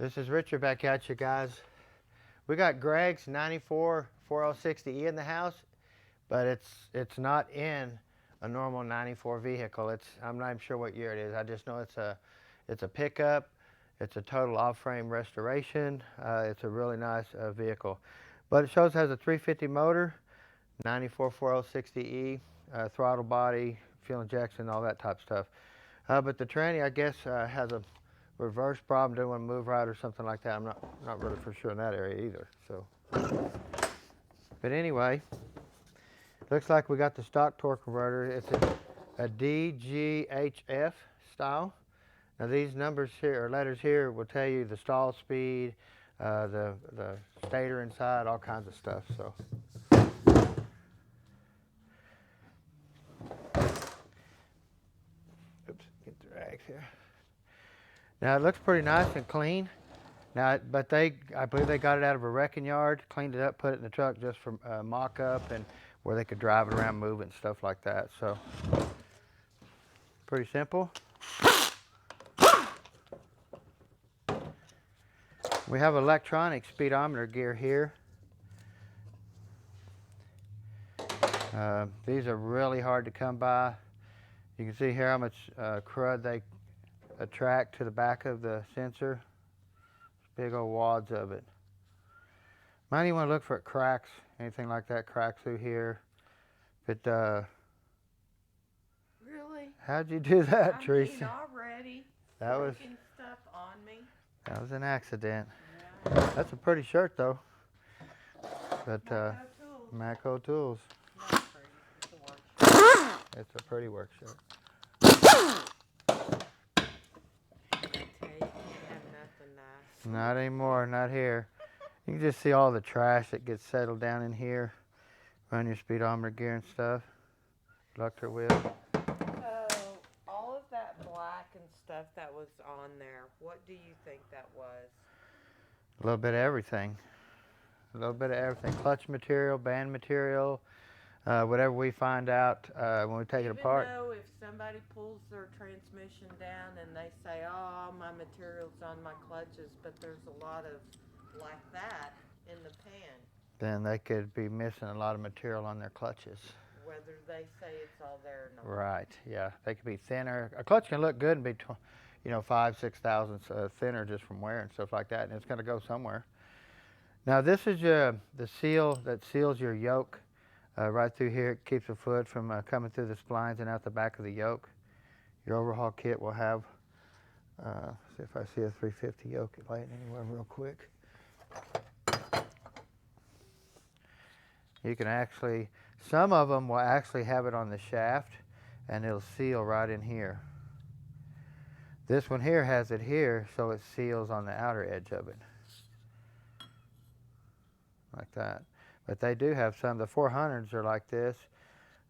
This is Richard back at you guys. We got Greg's 94 4060E in the house, but it's not in a normal 94 vehicle. I'm not even sure what year it is. I just know it's a pickup. It's a total off-frame restoration. It's a really nice vehicle. But it shows it has a 350 motor, 94 4060E, throttle body, fuel injection, all that type of stuff. But the tranny, I guess, has a reverse problem, didn't want to move right or something like that. I'm not really for sure in that area either. So, but anyway, looks like we got the stock torque converter. It's a DGHF style. Now these numbers here or letters here will tell you the stall speed, the stator inside, all kinds of stuff. So. Oops, get the rags here. Now it looks pretty nice and clean. Now, but I believe they got it out of a wrecking yard, cleaned it up, put it in the truck just for mock-up and where they could drive it around, move it, and stuff like that. So, pretty simple. We have electronic speedometer gear here. These are really hard to come by. You can see here how much crud they attract to the back of the sensor. Big old wads of it. Might even want to look for cracks, anything like that, cracks through here. But really? How'd you do that, Teresa? Already. That was Stuff on me. That was an accident. Yeah. That's a pretty shirt though. But Maco Tools. Not pretty. It's a work shirt. It's a pretty work shirt. Not anymore, not here. You can just see all the trash that gets settled down in here. Run your speedometer gear and stuff. Electric wheel. So, all of that black and stuff that was on there, what do you think that was? A little bit of everything. A little bit of everything. Clutch material, band material, whatever we find out when we take it apart. Even though if somebody pulls their transmission down and they say, oh, all my material's on my clutches, but there's a lot of like that in the pan. Then they could be missing a lot of material on their clutches. Whether they say it's all there or not. Right, yeah. They could be thinner. A clutch can look good and be, 5-6 thousandths thinner just from wear and stuff like that, and it's going to go somewhere. Now this is the seal that seals your yoke. Right through here, it keeps the fluid from coming through the splines and out the back of the yoke. Your overhaul kit will have, see if I see a 350 yoke laying anywhere real quick. You can actually, some of them will actually have it on the shaft and it'll seal right in here. This one here has it here, so it seals on the outer edge of it. Like that. But they do have some. The 400s are like this.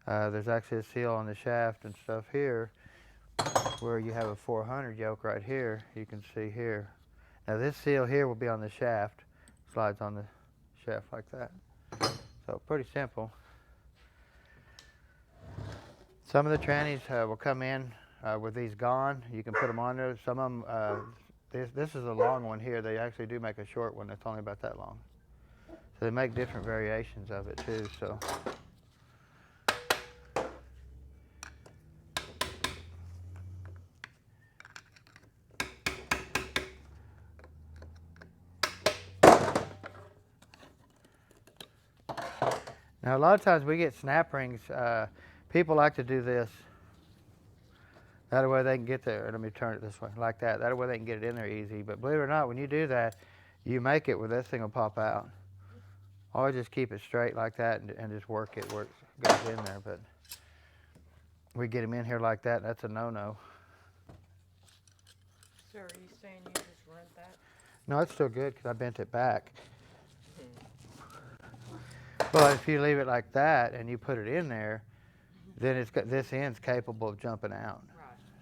There's actually a seal on the shaft and stuff here where you have a 400 yoke right here. You can see here. Now this seal here will be on the shaft. Slides on the shaft like that. So pretty simple. Some of the trannies will come in with these gone. You can put them on there. Some of them, this is a long one here. They actually do make a short one that's only about that long. So they make different variations of it too, so. Now a lot of times we get snap rings, people like to do this. That way they can get there, let me turn it this way, like that. That way they can get it in there easy. But believe it or not, when you do that, you make it where this thing will pop out. Always just keep it straight like that and just work it where it goes in there. But we get them in here like that, that's a no-no. So are you saying you just rent that? No, it's still good because I bent it back. But if you leave it like that and you put it in there, then it's got, this end's capable of jumping out.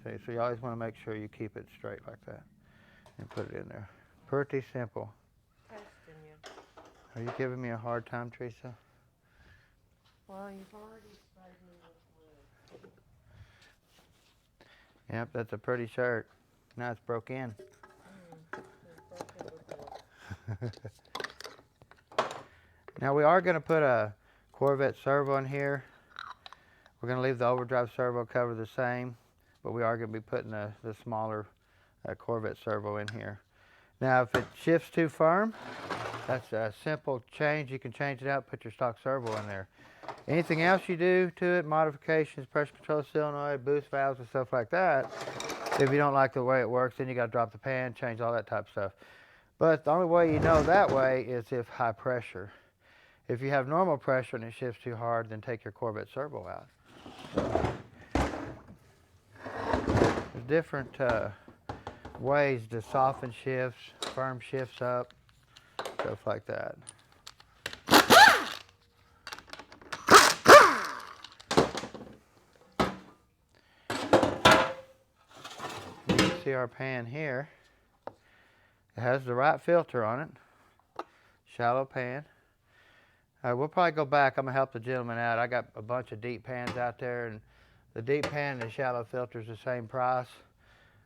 Right. See, so you always want to make sure you keep it straight like that and put it in there. Pretty simple. Are you giving me a hard time, Teresa? Well, you've already sprayed me with glue. Yep, that's a pretty shirt. Now it's broke in. It's broken Now we are going to put a Corvette servo in here. We're going to leave the overdrive servo cover the same, but we are going to be putting the smaller Corvette servo in here. Now if it shifts too firm, that's a simple change. You can change it out, put your stock servo in there. Anything else you do to it, modifications, pressure control solenoid, boost valves and stuff like that, if you don't like the way it works, then you got to drop the pan, change all that type of stuff. But the only way you know that way is if high pressure. If you have normal pressure and it shifts too hard, then take your Corvette servo out. There's different ways to soften shifts, firm shifts up, stuff like that. You can see our pan here. It has the right filter on it. Shallow pan. We'll probably go back. I'm going to help the gentleman out. I got a bunch of deep pans out there, and the deep pan and the shallow filter is the same price.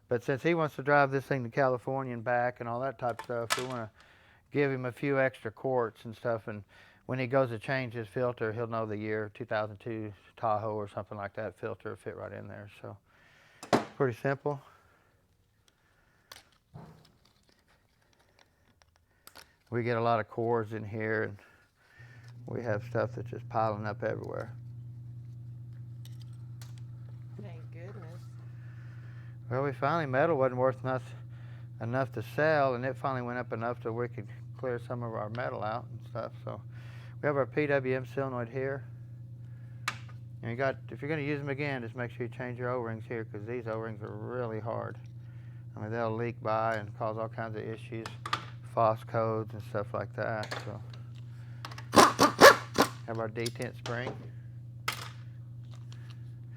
But since he wants to drive this thing to California and back and all that type of stuff, we want to give him a few extra quarts and stuff. And when he goes to change his filter, he'll know the year, 2002 Tahoe or something like that. Filter will fit right in there. So pretty simple. We get a lot of cords in here, and we have stuff that's just piling up everywhere. Thank goodness. Well, we finally, metal wasn't worth enough to sell, and it finally went up enough so we could clear some of our metal out and stuff. So we have our Pwm Solenoid here. And if you're going to use them again, just make sure you change your O-rings here, because these O-rings are really hard. I mean, they'll leak by and cause all kinds of issues, FOS codes and stuff like that. So have our Detent Spring.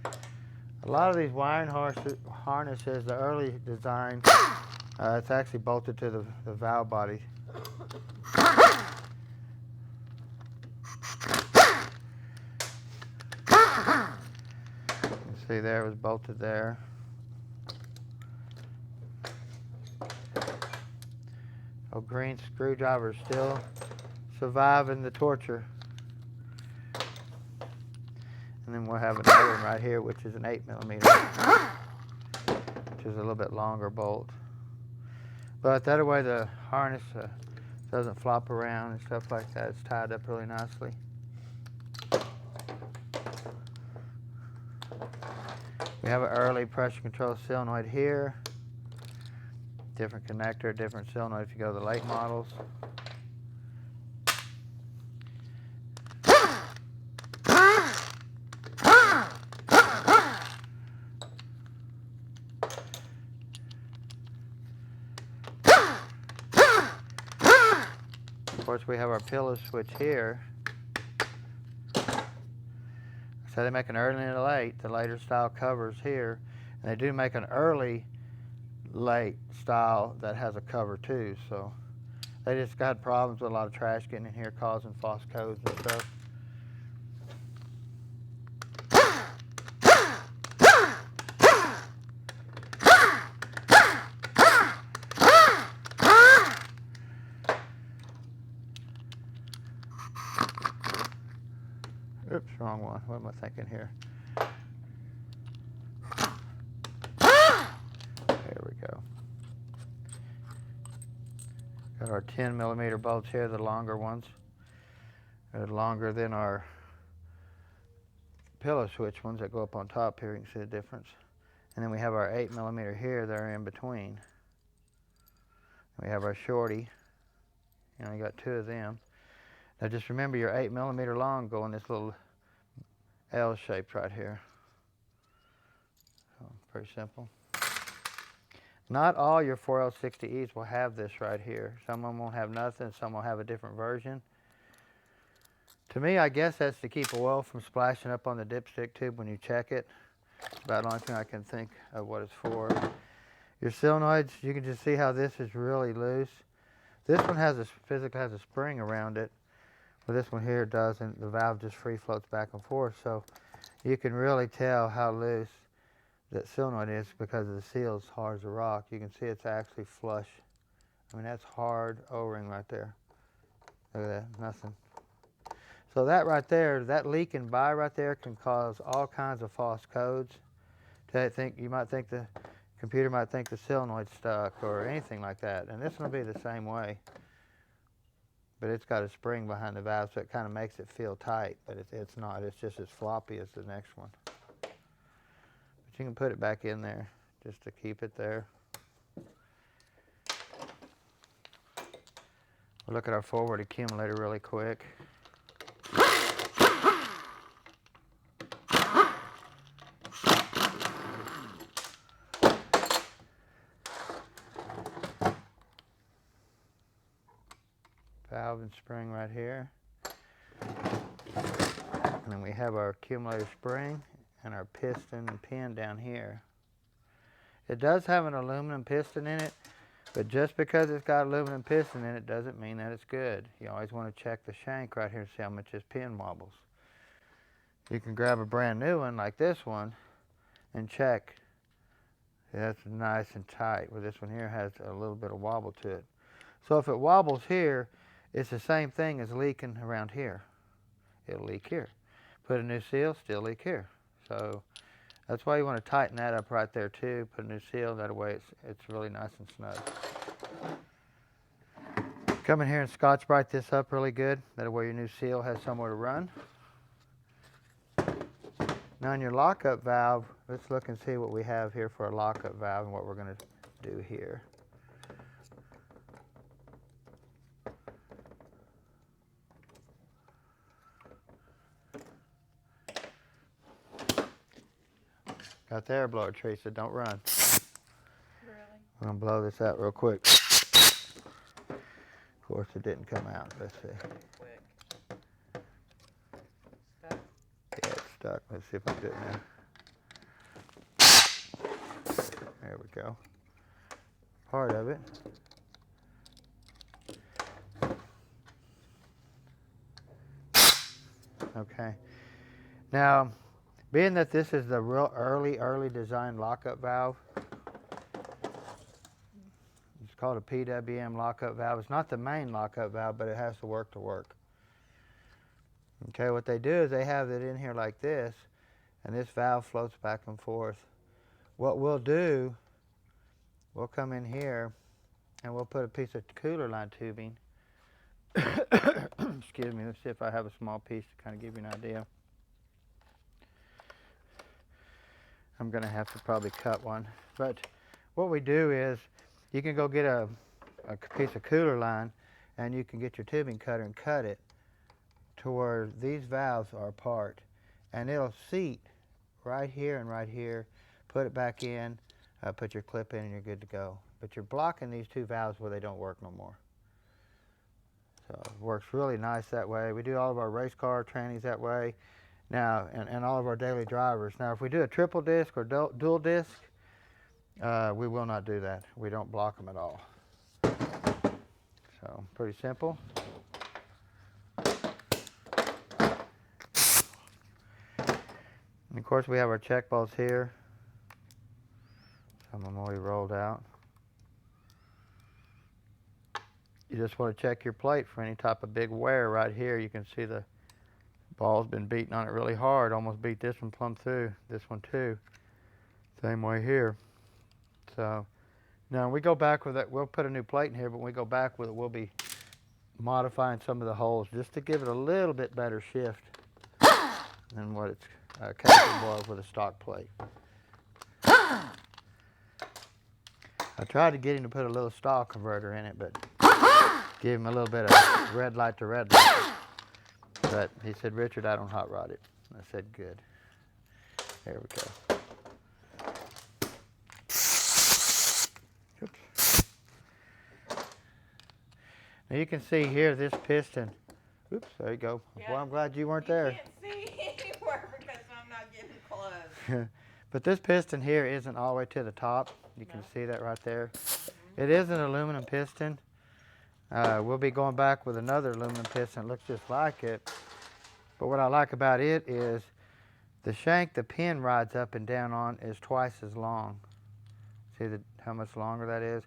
A lot of these wiring harnesses, the early design, it's actually bolted to the valve body. You can see there, it was bolted there. Oh, green screwdriver still surviving the torture. And then we'll have another one right here, which is an 8mm, which is a little bit longer bolt. But that way the harness doesn't flop around and stuff like that. It's tied up really nicely. We have an early pressure control solenoid here. Different connector, different solenoid if you go to the late models. Of course, we have our pillow switch here. So they make an early and a late. The later style covers here. And they do make an early late style that has a cover too. So they just got problems with a lot of trash getting in here causing FOS codes and stuff. Oops, wrong one. What am I thinking here? There we go. Got our 10mm bolts here, the longer ones. They're longer than our pillow switch ones that go up on top here. You can see the difference. And then we have our 8mm here. They're in between. We have our shorty. You only got two of them. Now just remember your 8mm long go in this little L shape right here. So pretty simple. Not all your 4L60Es will have this right here. Some of them won't have nothing, some will have a different version. To me, I guess that's to keep oil from splashing up on the dipstick tube when you check it. It's about the only thing I can think of what it's for. Your solenoids, you can just see how this is really loose. This one physically has a spring around it. Well, this one here doesn't. The valve just free floats back and forth, so you can really tell how loose that solenoid is because the seal is hard as a rock. You can see it's actually flush I mean, that's hard O-ring right there. Look at that, nothing. So that right there, that leaking by right there can cause all kinds of false codes. You might think the computer might think the solenoid's stuck or anything like that. And this one will be the same way. But it's got a spring behind the valve, so it kind of makes it feel tight. But it's not. It's just as floppy as the next one. But you can put it back in there just to keep it there. We'll look at our forward accumulator really quick. Valve and spring right here. And then we have our accumulator spring and our piston and pin down here. It does have an aluminum piston in it, but just because it's got aluminum piston in it doesn't mean that it's good. You always want to check the shank right here and see how much this pin wobbles. You can grab a brand new one like this one and check. That's nice and tight. Well, this one here has a little bit of wobble to it. So if it wobbles here, it's the same thing as leaking around here. It'll leak here. Put a new seal, still leak here. So that's why you want to tighten that up right there too. Put a new seal, that way it's really nice and snug. Come in here and Scotch-Brite this up really good. That way your new seal has somewhere to run. Now on your lockup valve, let's look and see what we have here for a lockup valve and what we're going to do here. Got the air blower, Teresa, don't run. Really? I'm going to blow this out real quick. Of course, it didn't come out. Let's see. Quick. Stuck? Yeah, it's stuck. Let's see if I can do it now. There we go. Part of it. Okay. Now, being that this is the real early design lockup valve, it's called a Pwm Lock-Up Valve. It's not the main lockup valve, but it has to work. Okay, what they do is they have it in here like this, and this valve floats back and forth. What we'll do, we'll come in here, and we'll put a piece of cooler line tubing. Excuse me, let's see if I have a small piece to kind of give you an idea. I'm going to have to probably cut one. But what we do is you can go get a piece of cooler line and you can get your tubing cutter and cut it to where these valves are apart. And it'll seat right here and right here. Put it back in, put your clip in, and you're good to go. But you're blocking these two valves where they don't work no more. So it works really nice that way. We do all of our race car trainings that way. Now, and all of our daily drivers. Now, if we do a triple disc or dual disc, we will not do that. We don't block them at all. So, pretty simple. And of course, we have our check bolts here. Some of them already rolled out. You just want to check your plate for any type of big wear right here. You can see the ball's been beating on it really hard. Almost beat this one plumb through. This one too. Same way here. So now we go back with it. We'll put a new plate in here, but when we go back with it, we'll be modifying some of the holes just to give it a little bit better shift than what it's capable of with a stock plate. I tried to get him to put a little stall converter in it, but give him a little bit of red light to red light. But he said, Richard, I don't hot rod it. I said, good. There we go. Oops. Now you can see here this piston. Oops, there you go. Yeah. Well, I'm glad you weren't there. You can't see anywhere because I'm not getting close. But this piston here isn't all the way to the top. You can see that right there. It is an aluminum piston. We'll be going back with another aluminum piston that looks just like it. But what I like about it is the shank the pin rides up and down on is twice as long. See how much longer that is?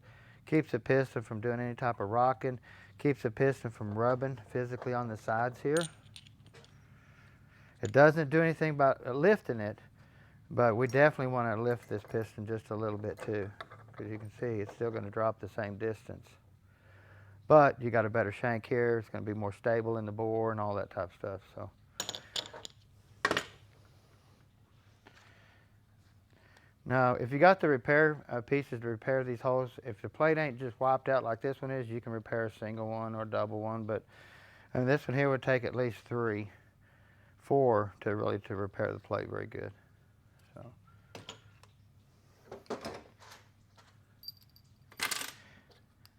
Keeps the piston from doing any type of rocking. Keeps the piston from rubbing physically on the sides here. It doesn't do anything about lifting it, but we definitely want to lift this piston just a little bit too, because you can see it's still going to drop the same distance. But you got a better shank here. It's going to be more stable in the bore and all that type of stuff. So. Now, if you got the repair pieces to repair these holes, if the plate ain't just wiped out like this one is, you can repair a single one or a double one. But this one here would take at least 3, 4 to really repair the plate very good. So.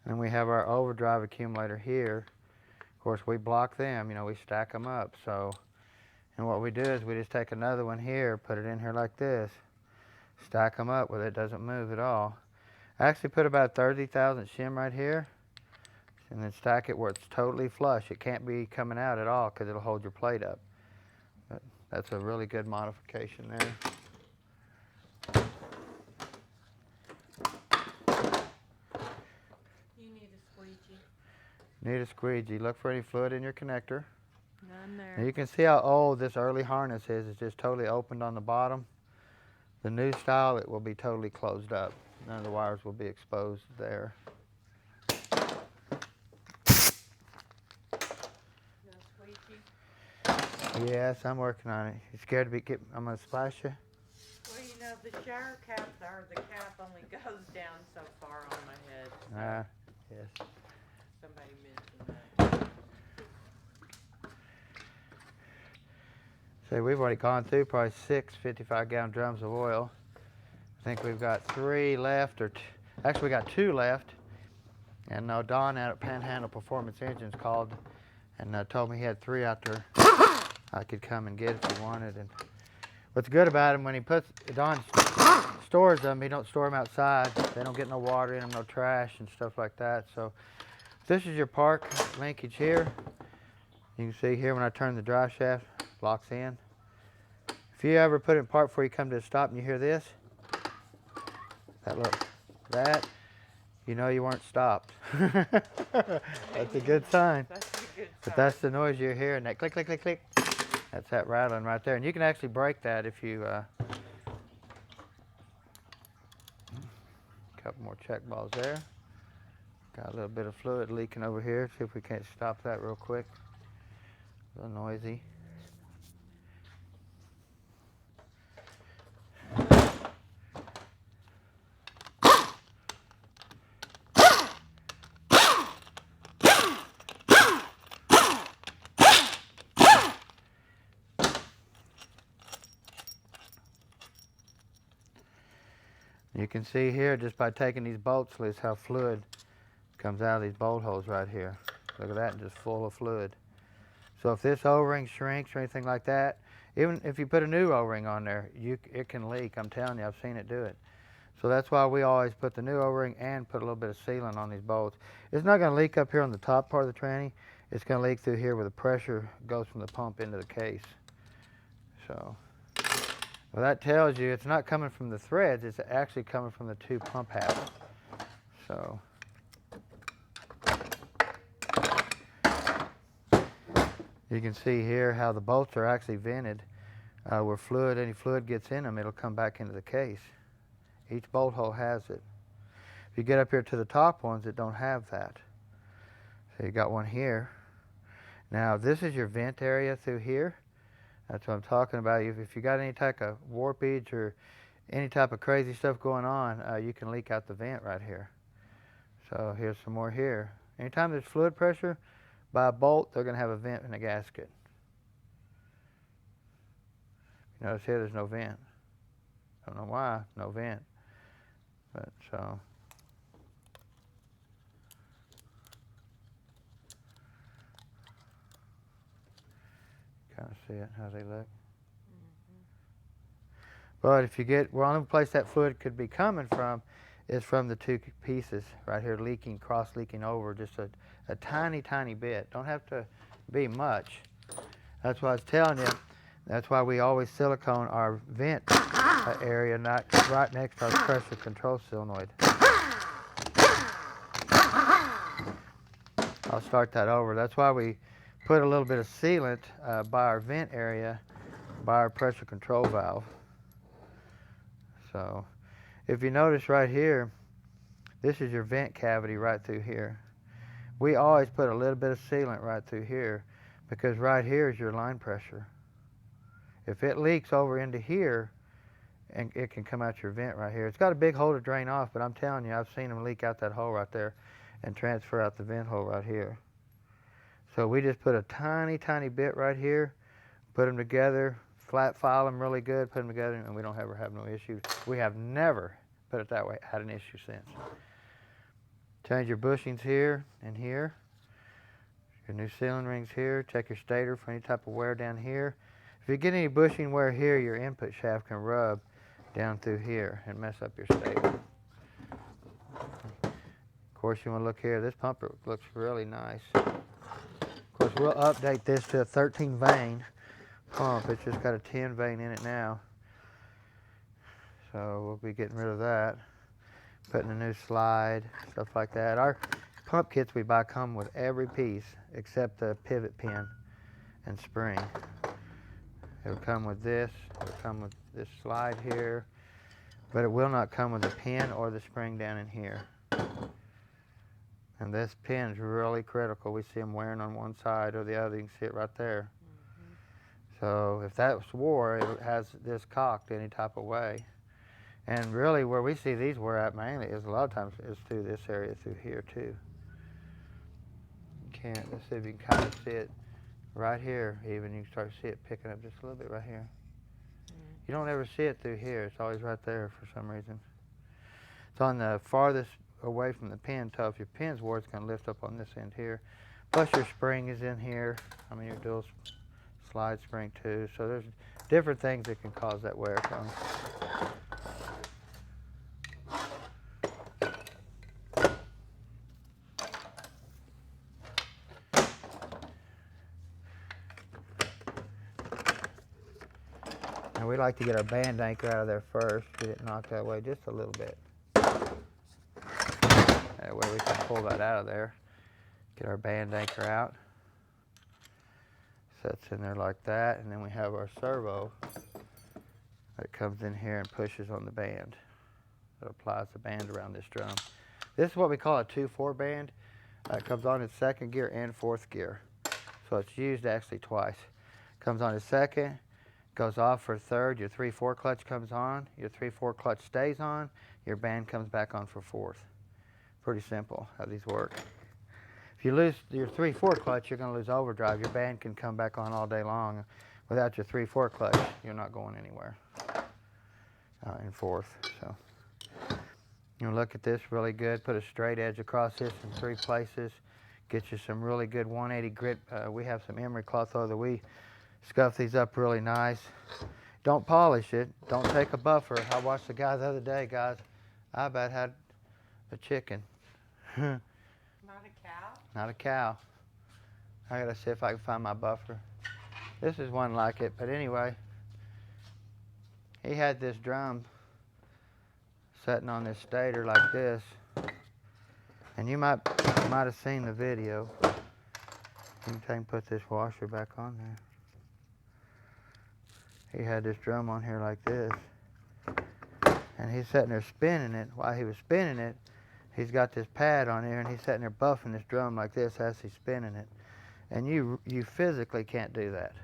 And we have our overdrive accumulator here. Of course, we block them. You know, we stack them up. So, and what we do is we just take another one here, put it in here like this. Stack them up where it doesn't move at all. I actually put about 30,000 shim right here, and then stack it where it's totally flush. It can't be coming out at all because it'll hold your plate up. But that's a really good modification there. You need a squeegee. Need a squeegee. Look for any fluid in your connector. None there. Now you can see how old this early harness is. It's just totally opened on the bottom. The new style, it will be totally closed up. None of the wires will be exposed there. No squeegee? Yes, I'm working on it. You scared to be? I'm gonna splash you. Well, you know, the shower cap, or the cap only goes down so far on my head. Yes. Somebody mentioned that. So we've already gone through probably 6 55-gallon drums of oil. I think we've got 3 left, actually we got 2 left. And Don out at Panhandle Performance Engines called and told me he had 3 out there I could come and get if he wanted. And what's good about him, when Don stores them, he don't store them outside. They don't get no water in them, no trash and stuff like that. So this is your park linkage here. You can see here when I turn the drive shaft, locks in. If you ever put it in park before you come to a stop and you hear this, that, you know you weren't stopped. That's a good sign. That's a good sign. But that's the noise you're hearing, that click, click, click, click. That's that rattling right there. And you can actually break that if you, couple more check balls there. Got a little bit of fluid leaking over here. See if we can't stop that real quick. A little noisy. You can see here just by taking these bolts loose how fluid comes out of these bolt holes right here. Look at that, just full of fluid. So if this O-ring shrinks or anything like that, even if you put a new O-ring on there, it can leak. I'm telling you, I've seen it do it. So that's why we always put the new O-ring and put a little bit of sealant on these bolts. It's not going to leak up here on the top part of the tranny. It's going to leak through here where the pressure goes from the pump into the case. So, well, that tells you it's not coming from the threads. It's actually coming from the 2 pump halves. So. You can see here how the bolts are actually vented. Where any fluid gets in them, it'll come back into the case. Each bolt hole has it. If you get up here to the top ones, it don't have that. So you got one here. Now this is your vent area through here. That's what I'm talking about. If you got any type of warpage or any type of crazy stuff going on, you can leak out the vent right here. So here's some more here. Anytime there's fluid pressure, by a bolt, they're going to have a vent and a gasket. You notice here there's no vent. Don't know why, no vent. But so. Kind of see it, how they look. But if you get, well, the only place that fluid could be coming from is from the 2 pieces right here leaking, cross leaking over just a tiny, tiny bit. Don't have to be much. That's why I was telling you. That's why we always silicone our vent area right next to our pressure control solenoid. I'll start that over. That's why we put a little bit of sealant by our vent area, by our pressure control valve. So if you notice right here, this is your vent cavity right through here. We always put a little bit of sealant right through here because right here is your line pressure. If it leaks over into here, and it can come out your vent right here. It's got a big hole to drain off, but I'm telling you, I've seen them leak out that hole right there and transfer out the vent hole right here. So we just put a tiny, tiny bit right here, put them together, flat file them really good, put them together, and we don't ever have no issues. We have never, put it that way, had an issue since. Change your bushings here and here. Your new sealing rings here. Check your stator for any type of wear down here. If you get any bushing wear here, your input shaft can rub down through here and mess up your stator. Of course, you want to look here. This pumper looks really nice. Of course, we'll update this to a 13 vein pump. It's just got a 10 vein in it now. So we'll be getting rid of that. Putting a new slide, stuff like that. Our pump kits we buy come with every piece except the pivot pin and spring. It'll come with this, it'll come with this slide here, but it will not come with the pin or the spring down in here. And this pin is really critical. We see them wearing on one side or the other. You can see it right there. So if that's wore, it has this cocked any type of way. And really where we see these wear out mainly is a lot of times is through this area through here too. Let's see if you can kind of see it. Right here, even, you can start to see it picking up just a little bit right here. You don't ever see it through here. It's always right there for some reason. It's on the farthest away from the pin, so if your pin's wore, it's going to lift up on this end here. Plus your spring is in here. I mean, your dual slide spring too. So there's different things that can cause that wear coming. We like to get our band anchor out of there first, get it knocked that way just a little bit. That way we can pull that out of there. Get our band anchor out. Sets in there like that, and then we have our servo that comes in here and pushes on the band. It applies the band around this drum. This is what we call a 2-4 band. It comes on in second gear and fourth gear. So it's used actually twice. Comes on in second, goes off for third, your 3/4 clutch comes on, your 3/4 clutch stays on, your band comes back on for fourth. Pretty simple how these work. If you lose your 3/4 clutch, you're going to lose overdrive. Your band can come back on all day long. Without your 3/4 clutch, you're not going anywhere in fourth. So you look at this really good. Put a straight edge across this in 3 places. Get you some really good 180 grit. We have some emery cloth though that we scuff these up really nice. Don't polish it. Don't take a buffer. I watched the guy the other day, guys. I about had a chicken. Not a cow? Not a cow. I gotta see if I can find my buffer. This is one like it, but anyway. He had this drum sitting on this stator like this. And you might have seen the video. You can put this washer back on there. He had this drum on here like this, and he's sitting there spinning it. While he was spinning it, he's got this pad on here, and he's sitting there buffing this drum like this as he's spinning it. And you physically can't do that.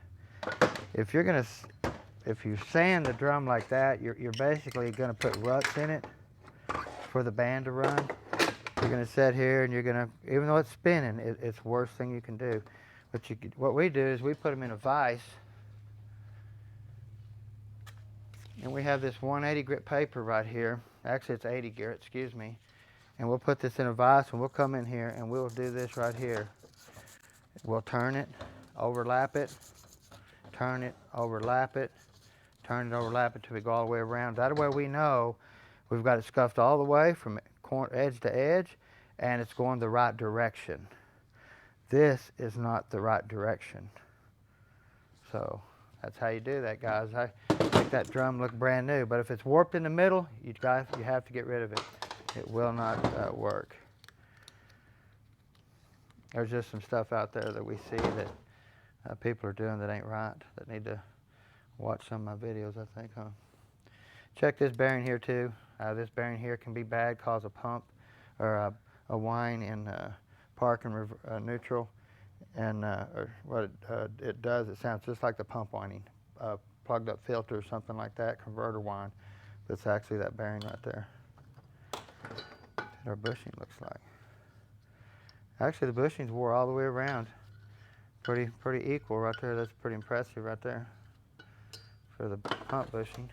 If you sand the drum like that, you're basically gonna put ruts in it for the band to run. You're gonna sit here, and you're gonna, even though it's spinning, it's the worst thing you can do. But what we do is we put them in a vise. And we have this 180 grit paper right here. Actually, it's 80 grit, excuse me. And we'll put this in a vise, and we'll come in here, and we'll do this right here. We'll turn it, overlap it, turn it, overlap it, turn it, overlap it till we go all the way around. That way we know we've got it scuffed all the way from edge to edge, and it's going the right direction. This is not the right direction. So that's how you do that, guys. I make that drum look brand new, but if it's warped in the middle, you have to get rid of it. It will not work. there's just some stuff out there that we see that people are doing that ain't right, that need to watch some of my videos, I think, huh? Check this bearing here too. This bearing here can be bad, cause a pump or a whine in park and neutral. And or what it does, it sounds just like the pump whining. Plugged up filter or something like that, converter whine. But it's actually that bearing right there. What our bushing looks like. Actually, the bushings wore all the way around. Pretty equal right there. That's pretty impressive right there for the pump bushing.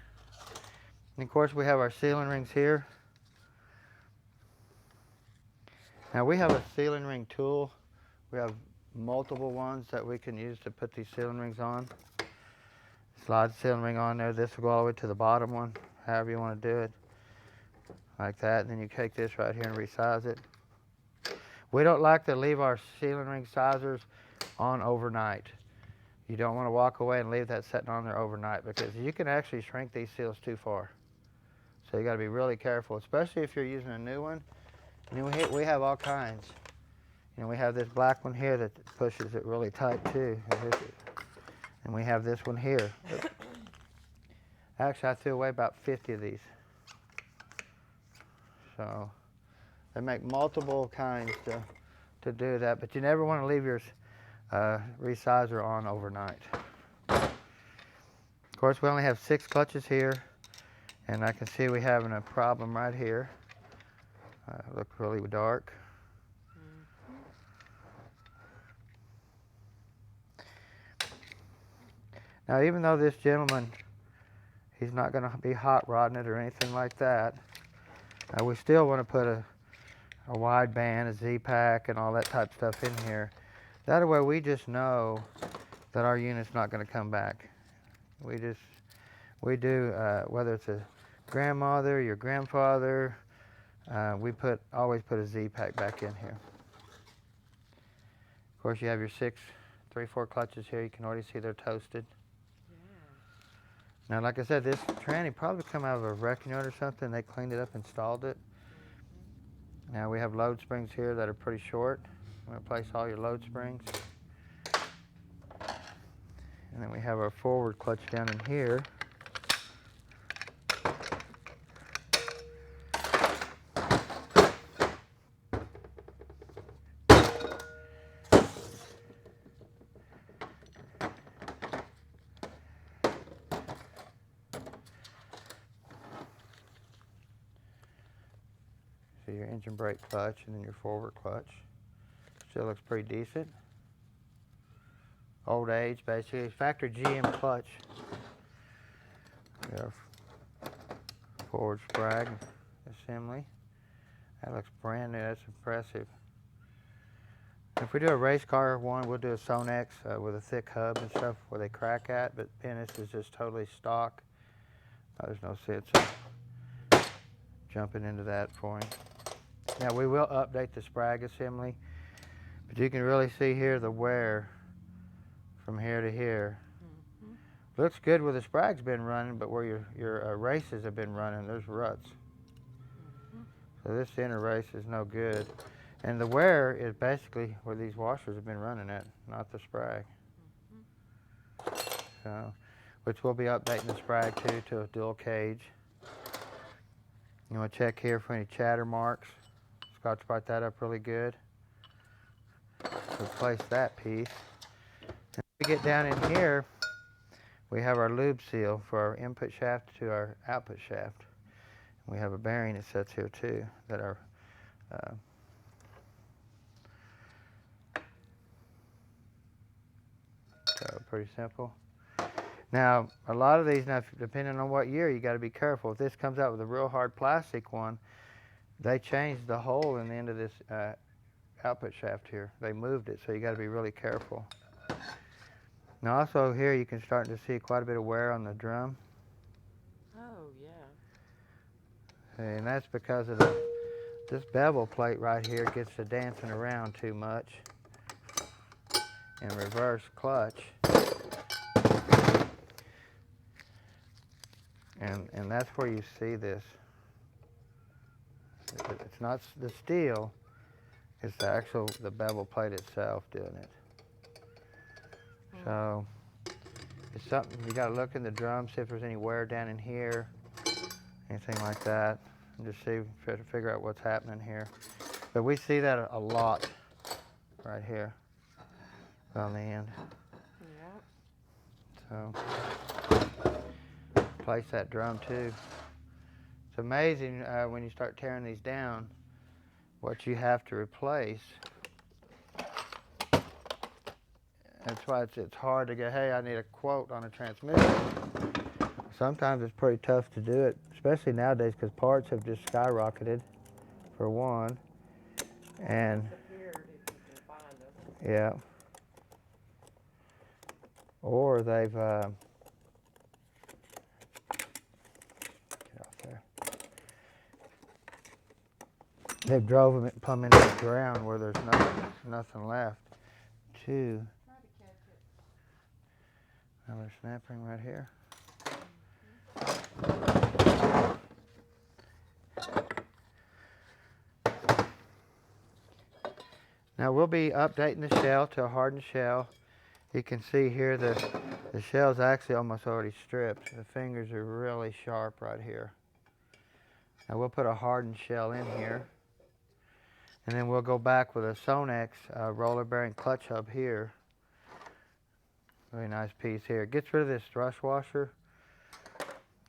And of course, we have our sealing rings here. Now we have a sealing ring tool. We have multiple ones that we can use to put these sealing rings on. Slide the sealing ring on there. This will go all the way to the bottom one, however you want to do it. Like that. And then you take this right here and resize it. We don't like to leave our sealing ring sizers on overnight. You don't want to walk away and leave that sitting on there overnight because you can actually shrink these seals too far. So you got to be really careful, especially if you're using a new one. You know, we have all kinds. You know, we have this black one here that pushes it really tight too. And we have this one here. Actually, I threw away about 50 of these. So they make multiple kinds to do that, but you never want to leave your resizer on overnight. Of course, we only have 6 clutches here, and I can see we're having a problem right here. Look really dark. Now, even though this gentleman, he's not going to be hot rodding it or anything like that, we still want to put a wide band, a Z-pack, and all that type of stuff in here. That way we just know that our unit's not going to come back. We do, whether it's a grandmother, your grandfather, we always put a Z-pack back in here. Of course, you have your 3/4 clutches here. You can already see they're toasted. Now, like I said, this tranny probably come out of a wrecking yard or something. They cleaned it up, installed it. Now we have load springs here that are pretty short. I'm going to place all your load springs. And then we have our forward clutch down in here. So your engine brake clutch and then your forward clutch. Still looks pretty decent. Old age, basically. Factory GM clutch. We have forward sprag assembly. That looks brand new. That's impressive. If we do a race car one, we'll do a Sonex with a thick hub and stuff where they crack at, but then this is just totally stock. There's no sense of jumping into that for him. Now we will update the sprag assembly, but you can really see here the wear from here to here. Looks good where the sprag's been running, but where your races have been running, there's ruts. So this inner race is no good. And the wear is basically where these washers have been running at, not the sprag. So, which we'll be updating the sprag to a dual cage. You want to check here for any chatter marks. Scotch brite that up really good. Replace that piece. And we get down in here, we have our lube seal for our input shaft to our output shaft. We have a bearing that sits here too that are so pretty simple. Now, a lot of these, now, depending on what year, you got to be careful. If this comes out with a real hard plastic one, they changed the hole in the end of this output shaft here. They moved it, so you got to be really careful. Now, also here, you can start to see quite a bit of wear on the drum. Oh, yeah. And that's because of this bevel plate right here gets to dancing around too much in reverse clutch. And that's where you see this. It's not the steel, It's the bevel plate itself doing it. So it's something you got to look in the drum, see if there's any wear down in here, anything like that, and just see, figure out what's happening here. But we see that a lot right here on the end. Yeah. So replace that drum too. It's amazing when you start tearing these down what you have to replace. That's why it's hard to go, hey, I need a quote on a transmission. Sometimes it's pretty tough to do it, especially nowadays because parts have just skyrocketed, for one. And Disappeared if you can find them. yeah. Or they've get off there. They've drove them plumb into the ground where there's nothing left. Two. Try to catch it. Another snap ring right here. Now we'll be updating the shell to a hardened shell. You can see here the shell's actually almost already stripped. The fingers are really sharp right here. Now we'll put a hardened shell in here. And then we'll go back with a Sonex roller bearing clutch hub here. Really nice piece here. It gets rid of this thrust washer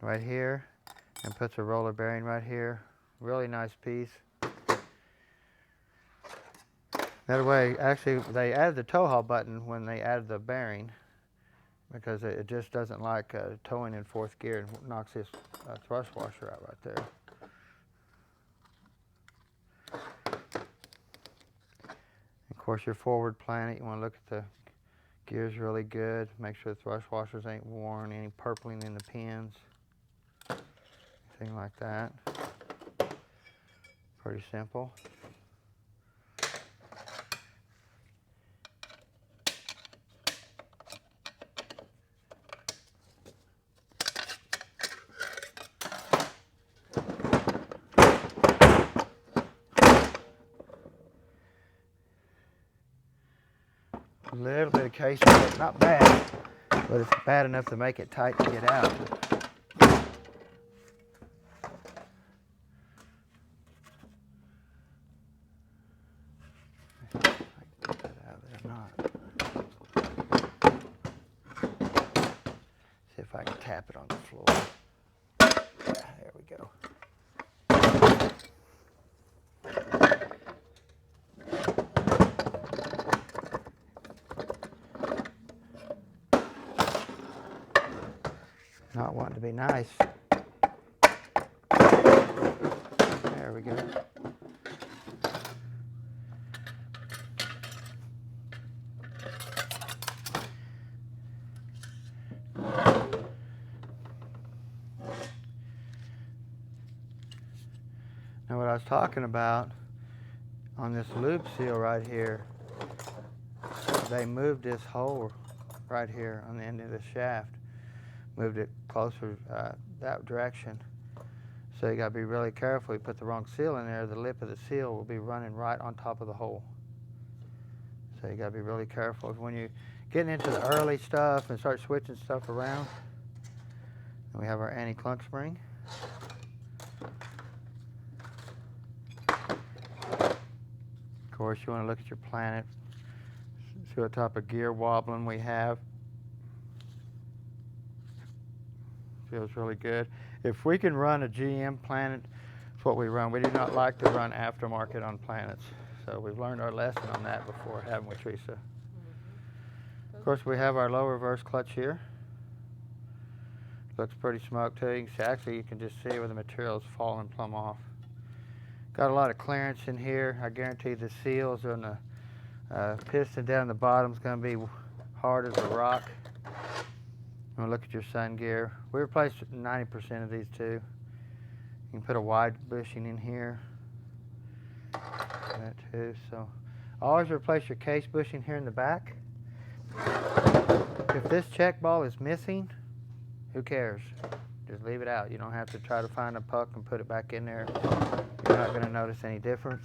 right here and puts a roller bearing right here. Really nice piece. That way, actually, they added the tow haul button when they added the bearing because it just doesn't like towing in fourth gear and knocks this thrust washer out right there. Of course, your forward planet, you want to look at the gears really good. Make sure the thrust washers ain't worn, any purpling in the pins, anything like that. Pretty simple. A little bit of casing, but not bad, but it's bad enough to make it tight to get out. I can get that out of there or not. See if I can tap it on the floor. Yeah, there we go. Not wanting to be nice. There we go. Now what I was talking about on this loop seal right here, they moved this hole right here on the end of the shaft. Moved it closer that direction. So you got to be really careful. You put the wrong seal in there, the lip of the seal will be running right on top of the hole. So you got to be really careful. When you're getting into the early stuff and start switching stuff around, and we have our anti-clunk spring. Of course, you want to look at your planet, see what type of gear wobbling we have. Feels really good. If we can run a GM planet, it's what we run. We do not like to run aftermarket on planets. So we've learned our lesson on that before, haven't we, Teresa? Mm-hmm. Of course, we have our low reverse clutch here. Looks pretty smoked too. You can see, actually, you can just see where the material is falling plumb off. Got a lot of clearance in here. I guarantee the seals on the piston down the bottom is going to be hard as a rock. I'm going to look at your sun gear. We replaced 90% of these too. You can put a wide bushing in here. That too. So always replace your case bushing here in the back. If this check ball is missing, who cares? Just leave it out. You don't have to try to find a puck and put it back in there. You're not going to notice any difference.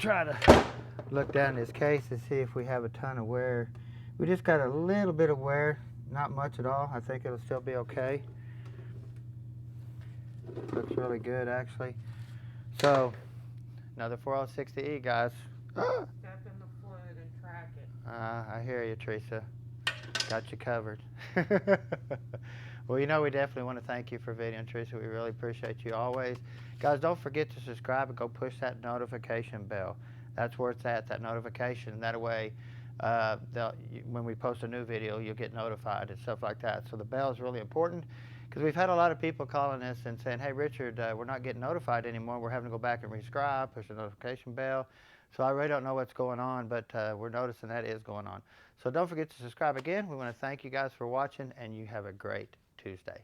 try to look down this case and see if we have a ton of wear. We just got a little bit of wear, not much at all. I think it'll still be okay. Looks really good, actually. So, another 4060E, guys. Step in the fluid and track it. I hear you, Teresa. Got you covered. Well, you know, we definitely want to thank you for videoing, Teresa. We really appreciate you always. Guys, don't forget to subscribe and go push that notification bell. That's where it's at, that notification. That way, when we post a new video, you'll get notified and stuff like that. So the bell is really important, because we've had a lot of people calling us and saying, hey, Richard, we're not getting notified anymore. We're having to go back and resubscribe, push the notification bell. So I really don't know what's going on, but we're noticing that is going on. So don't forget to subscribe again. We want to thank you guys for watching, and you have a great Tuesday.